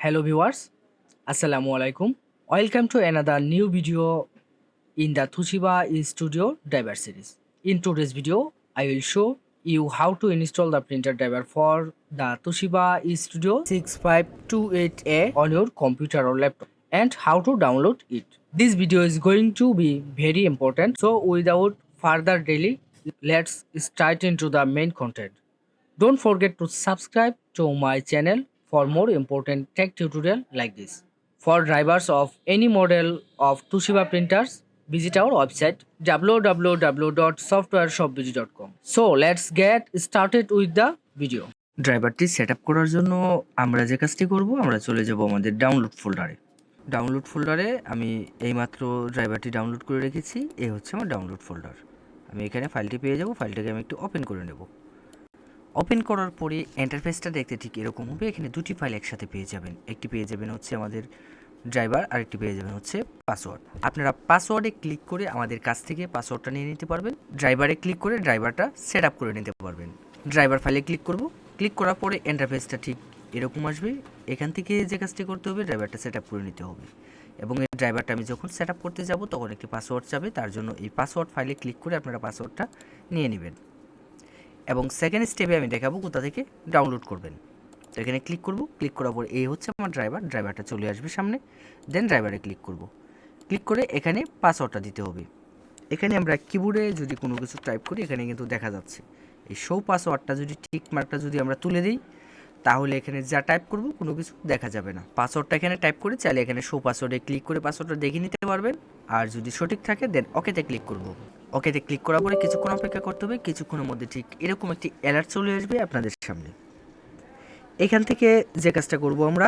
Hello viewers, Assalamu alaikum. Welcome to another new video in the Toshiba Studio driver series. In today's video, I will show you how to install the printer driver for the Toshiba Studio 6528A on your computer or laptop and how to download it. This video is going to be very important. So without further delay, let's start into the main content. Don't forget to subscribe to my channel for more important tech tutorial like this. For drivers of any model of Toshiba printers, visit our website www.softwareshopbg.com. So let's get started with the video. ড্রাইভারটি set up করার জন্য আমরা যে কাজটি করব আমরা চলে যাব আমাদের ডাউনলোড ফোল্ডারে আমি এইমাত্র ড্রাইভারটি ডাউনলোড করে রেখেছি। এই হচ্ছে আমার ডাউনলোড ফোল্ডার। আমি এখানে ফাইলটি পেয়ে যাব। ফাইলটাকে আমি একটু ওপেন করে নেব। ওপেন করার পরে ইন্টারফেসটা দেখতে ঠিক এরকম হবে। এখানে দুটি ফাইল একসাথে পেয়ে যাবেন। একটি পেয়ে যাবেন হচ্ছে আমাদের ড্রাইভার, আর একটি পেয়ে যাবেন হচ্ছে পাসওয়ার্ড। আপনারা পাসওয়ার্ডে ক্লিক করে আমাদের কাছ থেকে পাসওয়ার্ডটা নিয়ে নিতে পারবেন। ড্রাইভারে ক্লিক করে ড্রাইভারটা সেট আপ করে নিতে পারবেন। ড্রাইভার ফাইলে ক্লিক করব। ক্লিক করার পরে ইন্টারফেসটা ঠিক এরকম আসবে। এখান থেকে যে কাজটি করতে হবে, ড্রাইভারটা সেট আপ করে নিতে হবে। এবং এই ড্রাইভারটা আমি যখন সেট আপ করতে যাব তখন একটি পাসওয়ার্ড চাবে। তার জন্য এই পাসওয়ার্ড ফাইলে ক্লিক করে আপনারা পাসওয়ার্ডটা নিয়ে নেবেন। এবং সেকেন্ড স্টেপে আমি দেখাবো কোথা থেকে ডাউনলোড করবেন। তো এখানে ক্লিক করব। ক্লিক করার পর এই হচ্ছে আমার ড্রাইভারটা চলে আসবে সামনে। দেন ড্রাইভারে ক্লিক করব। ক্লিক করে এখানে পাসওয়ার্ডটা দিতে হবে। এখানে আমরা কিবোর্ডে যদি কোনো কিছু টাইপ করি এখানে কিন্তু দেখা যাচ্ছে। এই শো পাসওয়ার্ডটা যদি টিক মার্কটা যদি আমরা তুলে দিই তাহলে এখানে যা টাইপ করব কোনো কিছু দেখা যাবে না। পাসওয়ার্ডটা এখানে টাইপ করে চাইলে এখানে শো পাসওয়ার্ডে ক্লিক করে পাসওয়ার্ডটা দেখে নিতে পারবেন। আর যদি সঠিক থাকে দেন ওকেতে ক্লিক করব। ওকেতে ক্লিক করার পরে কিছুক্ষণ অপেক্ষা করতে হবে। কিছুক্ষণের মধ্যে ঠিক এরকম একটি অ্যালার্ট চলে আসবে আপনাদের সামনে। এখান থেকে যে কাজটা করব আমরা,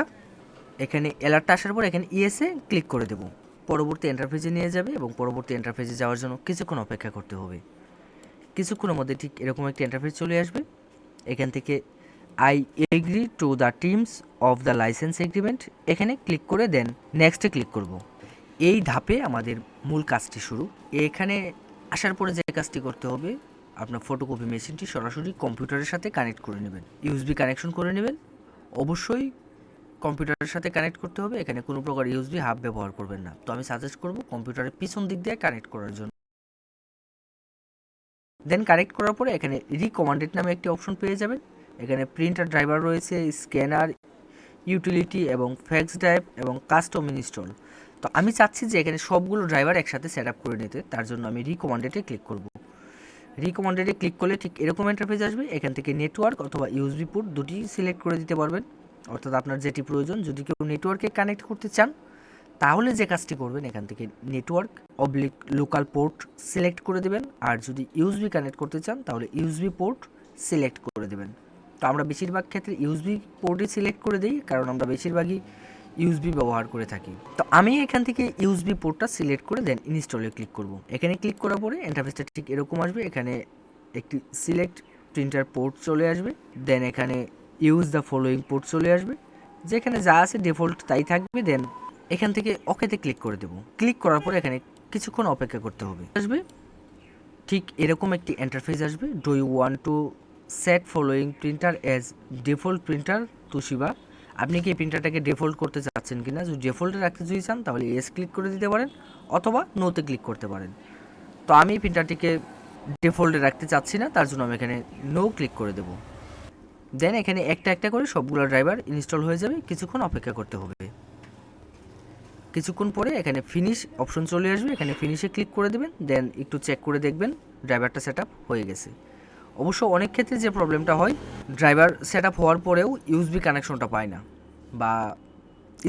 এখানে অ্যালার্টটা আসার পর এখানে ইয়েসে ক্লিক করে দেব। পরবর্তী ইন্টারফেসে নিয়ে যাবে এবং পরবর্তী ইন্টারফেসে যাওয়ার জন্য কিছুক্ষণ অপেক্ষা করতে হবে। কিছুক্ষণের মধ্যে ঠিক এরকম একটি ইন্টারফেস চলে আসবে। এখান থেকে I agree to the terms of the licence agreement এখানে ক্লিক করে দেন নেক্সটে ক্লিক করব। এই ধাপে আমাদের মূল কাজটি শুরু। এখানে আসার পরে যে কাজটি করতে হবে, আপনার ফটোকপি মেশিনটি সরাসরি কম্পিউটারের সাথে কানেক্ট করে নেবেন। ইউএসবি কানেকশন করে নেবেন। অবশ্যই কম্পিউটারের সাথে কানেক্ট করতে হবে। এখানে কোনো প্রকার ইউএসবি হাব ব্যবহার করবেন না। তো আমি সাজেস্ট করব কম্পিউটারের পিছন দিক দিয়ে কানেক্ট করার জন্য। দেন কানেক্ট করার পরে এখানে রিকমান্ডেড নামে একটি অপশন পেয়ে যাবেন। এখানে প্রিন্টার ড্রাইভার রয়েছে, স্ক্যানার, ইউটিলিটি এবং ফ্যাক্স ড্রাইভ এবং কাস্টম ইনস্টল। তো আমি চাচ্ছি যে এখানে সবগুলো ড্রাইভার একসাথে সেট আপ করে নিতে। তার জন্য আমি রিকমান্ডেডে ক্লিক করব। রিকমান্ডেডে ক্লিক করলে ঠিক এরকম ইন্টারফেস আসবে। এখান থেকে নেটওয়ার্ক অথবা ইউএসবি পোর্ট দুটি সিলেক্ট করে দিতে পারবেন, অর্থাৎ আপনার যেটি প্রয়োজন। যদি কেউ নেটওয়ার্কে কানেক্ট করতে চান তাহলে যে কাজটি করবেন এখান থেকে নেটওয়ার্ক লোকাল পোর্ট সিলেক্ট করে দেবেন। আর যদি ইউএসবি কানেক্ট করতে চান তাহলে ইউএসবি পোর্ট সিলেক্ট করে দেবেন। তো আমরা বেশিরভাগ ক্ষেত্রে ইউএসবি পোর্টই সিলেক্ট করে দিই, কারণ আমরা বেশিরভাগই ইউএসবি ব্যবহার করে থাকি। তো আমি এখান থেকে ইউএসবি পোর্টটা সিলেক্ট করে দেন ইনস্টলে ক্লিক করব। এখানে ক্লিক করার পরে ইন্টারফেসটা ঠিক এরকম আসবে। এখানে একটি সিলেক্ট প্রিন্টার পোর্ট চলে আসবে। দেন এখানে ইউজ দ্য ফলোয়িং পোর্ট চলে আসবে। যেখানে যা আছে ডিফল্ট তাই থাকবে। দেন এখান থেকে ওকেতে ক্লিক করে দেব। ক্লিক করার পরে এখানে কিছুক্ষণ অপেক্ষা করতে হবে। আসবে ঠিক এরকম একটি ইন্টারফেস আসবে। Do you want to set following printer as default printer Toshiba. আপনি কি এই প্রিন্টারটাকে ডিফল্ট করতে চাচ্ছেন কিনা? যদি ডিফল্টে রাখতে যদি চান তাহলে এস ক্লিক করে দিতে পারেন অথবা নোতে ক্লিক করতে পারেন। তো আমি প্রিন্টারটিকে ডিফল্টে রাখতে চাচ্ছি না, তার জন্য আমি এখানে নো ক্লিক করে দেব। দেন এখানে একটা একটা করে সবগুলো ড্রাইভার ইনস্টল হয়ে যাবে। কিছুক্ষণ অপেক্ষা করতে হবে। কিছুক্ষণ পরে এখানে ফিনিশ অপশন চলে আসবে। এখানে ফিনিশে ক্লিক করে দেবেন। দেন একটু চেক করে দেখবেন ড্রাইভারটা সেট আপ হয়ে গেছে। অবশ্য অনেক ক্ষেত্রে যে প্রবলেমটা হয়, ড্রাইভার সেট আপ হওয়ার পরেও ইউএসবি কানেকশনটা পায় না বা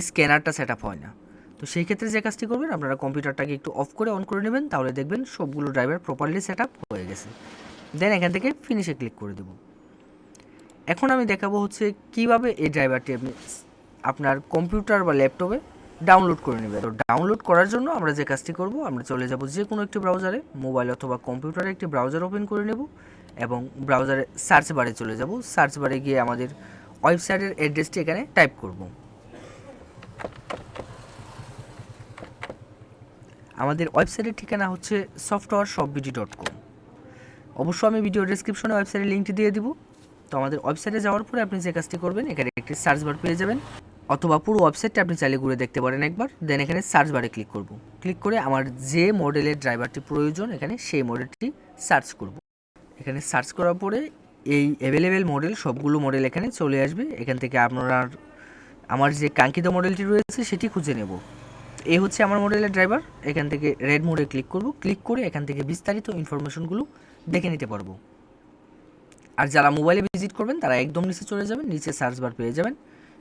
স্ক্যানারটা সেট আপ হয় না। তো সেই ক্ষেত্রে যে কাজটি করবেন, আপনারা কম্পিউটারটাকে একটু অফ করে অন করে নেবেন, তাহলে দেখবেন সবগুলো ড্রাইভার প্রপারলি সেট আপ হয়ে গেছে। দেন এখান থেকে ফিনিশে ক্লিক করে দেব। এখন আমি দেখাবো হচ্ছে কীভাবে এই ড্রাইভারটি আপনি আপনার কম্পিউটার বা ল্যাপটপে ডাউনলোড করে নেবেন। তো ডাউনলোড করার জন্য আমরা যে কাজটি করব, আমরা চলে যাব যে কোনো একটি ব্রাউজারে, মোবাইল অথবা কম্পিউটারে একটি ব্রাউজার ওপেন করে নেব এবং ব্রাউজারে সার্চ বারে চলে যাব। সার্চ বারে গিয়ে আমাদের ওয়েবসাইটের অ্যাড্রেসটি এখানে টাইপ করব। আমাদের ওয়েবসাইটের ঠিকানা হচ্ছে softwareshopbg.com। অবশ্য আমি ভিডিও ডেসক্রিপশনে ওয়েবসাইটের লিঙ্কটি দিয়ে দিব। তো আমাদের ওয়েবসাইটে যাওয়ার পরে আপনি যে কাজটি করবেন, এখানে একটি সার্চ বার পেয়ে যাবেন। অথবা পুরো ওয়েবসাইটটা আপনি চাইলে ঘুরে দেখতে পারেন একবার। দেন এখানে সার্চ বারে ক্লিক করব। ক্লিক করে আমার যে মডেলের ড্রাইভারটি প্রয়োজন এখানে সেই মডেলটি সার্চ করব। এখানে সার্চ করার পরে এই অ্যাভেলেবেল মডেল সবগুলো মডেল এখানে চলে আসবে। এখান থেকে আপনার আমার যে কাঙ্ক্ষিত মডেলটি রয়েছে সেটি খুঁজে নেব। এই হচ্ছে আমার মডেলের ড্রাইভার। এখান থেকে রেড মোডে ক্লিক করব। ক্লিক করে এখান থেকে বিস্তারিত ইনফরমেশনগুলো দেখে নিতে পারবো। আর যারা মোবাইলে ভিজিট করবেন তারা একদম নিচে চলে যাবেন, নিচে সার্চ বার পেয়ে যাবেন,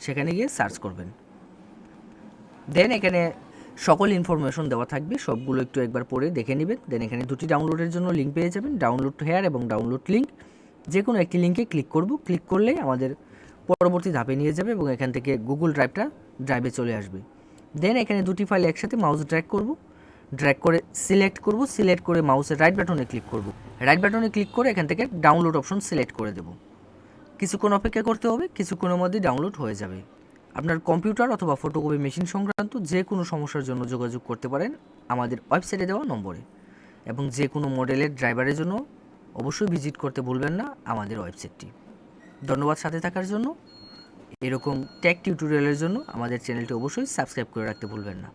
সেখানে গিয়ে সার্চ করবেন। দেন এখানে সকল ইনফরমেশন দেওয়া থাকবে, সবগুলো একটু একবার পড়ে দেখে নেবেন। দেন এখানে দুটি ডাউনলোডের জন্য লিঙ্ক পেয়ে যাবেন, ডাউনলোড হেয়ার এবং ডাউনলোড লিঙ্ক। যে কোনো একটি লিঙ্কে ক্লিক করব। ক্লিক করলে আমাদের পরবর্তী ধাপে নিয়ে যাবে এবং এখান থেকে গুগল ড্রাইভে চলে আসবে। দেন এখানে দুটি ফাইল একসাথে মাউস ড্র্যাগ করে সিলেক্ট করব। সিলেক্ট করে মাউসের রাইট বাটনে ক্লিক করব। রাইট বাটনে ক্লিক করে এখান থেকে ডাউনলোড অপশন সিলেক্ট করে দেব। কিছুক্ষণ অপেক্ষা করতে হবে, কিছুক্ষণের মধ্যে ডাউনলোড হয়ে যাবে। আপনার কম্পিউটার অথবা ফটোকপি মেশিন সংক্রান্ত যে কোনো সমস্যার জন্য যোগাযোগ করতে পারেন আমাদের ওয়েবসাইটে দেওয়া নম্বরে। এবং যে কোনো মডেলের ড্রাইভারের জন্য অবশ্যই ভিজিট করতে ভুলবেন না আমাদের ওয়েবসাইটটি। ধন্যবাদ সাথে থাকার জন্য। এরকম টেক টিউটোরিয়ালের জন্য আমাদের চ্যানেলটি অবশ্যই সাবস্ক্রাইব করে রাখতে ভুলবেন না।